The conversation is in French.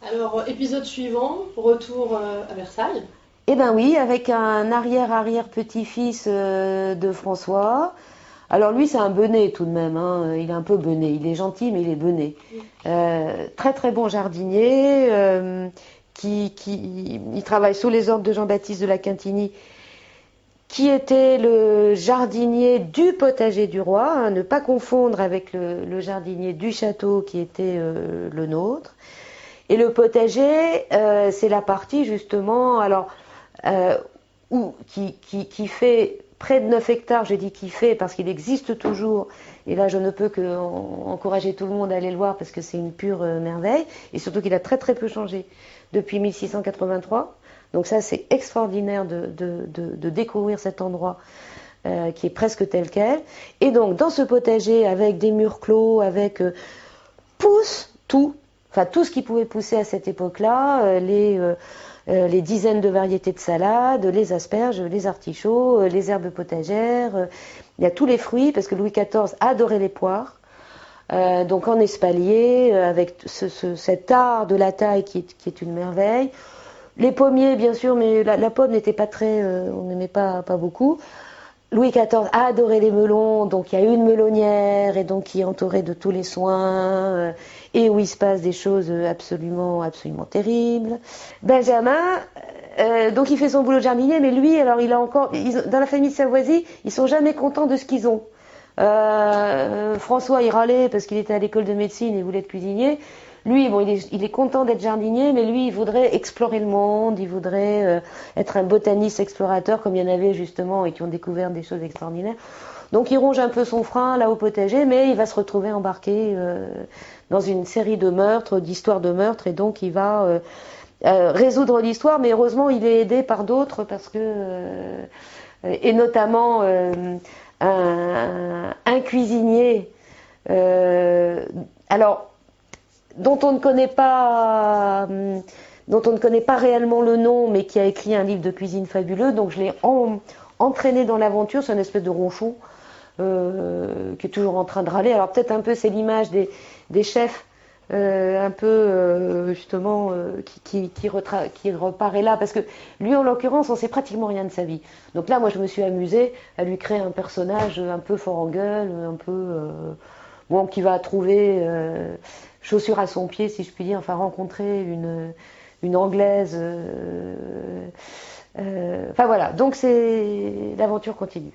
Alors, épisode suivant, retour à Versailles. Eh ben oui, avec un arrière-arrière-petit-fils de François. Alors lui, c'est un benet tout de même, hein. Il est un peu benet. Il est gentil, mais il est benet. Très très bon jardinier, il travaille sous les ordres de Jean-Baptiste de la Quintinie, qui était le jardinier du potager du roi, hein, ne pas confondre avec le jardinier du château qui était le nôtre. Et le potager, c'est la partie justement, alors euh, qui fait près de 9 hectares, je dis qui fait parce qu'il existe toujours, et là je ne peux que encourager tout le monde à aller le voir parce que c'est une pure merveille, et surtout qu'il a très très peu changé depuis 1683, donc ça c'est extraordinaire de découvrir cet endroit qui est presque tel quel, et donc dans ce potager avec des murs clos, avec pousse tout, enfin tout ce qui pouvait pousser à cette époque-là, les dizaines de variétés de salades, les asperges, les artichauts, les herbes potagères, il y a tous les fruits, parce que Louis XIV adorait les poires, donc en espalier, avec cet art de la taille qui est une merveille. Les pommiers, bien sûr, mais la pomme n'était pas très, on n'aimait pas beaucoup. Louis XIV a adoré les melons, donc il y a une melonnière, et donc qui est entourée de tous les soins, et où il se passe des choses absolument, absolument terribles. Benjamin, donc il fait son boulot de jardinier, mais lui, alors il a encore, dans la famille Savoisy, ils sont jamais contents de ce qu'ils ont. François, il râlait parce qu'il était à l'école de médecine et voulait être cuisinier. Lui, bon, il est content d'être jardinier, mais lui, il voudrait explorer le monde, il voudrait être un botaniste explorateur, comme il y en avait justement et qui ont découvert des choses extraordinaires. Donc il ronge un peu son frein là au potager, mais il va se retrouver embarqué dans une série de meurtres, d'histoires de meurtres, et donc il va résoudre l'histoire, mais heureusement il est aidé par d'autres parce que et notamment un cuisinier alors dont on ne connaît pas réellement le nom, mais qui a écrit un livre de cuisine fabuleux, donc je l'ai entraîné dans l'aventure. C'est une espèce de ronchon qui est toujours en train de râler. Alors peut-être un peu c'est l'image des chefs un peu justement qui repart là, parce que lui en l'occurrence on sait pratiquement rien de sa vie. Donc là moi je me suis amusée à lui créer un personnage un peu fort en gueule, un peu bon, qui va trouver chaussure à son pied si je puis dire, enfin rencontrer une anglaise, enfin voilà, donc c'est l'aventure continue.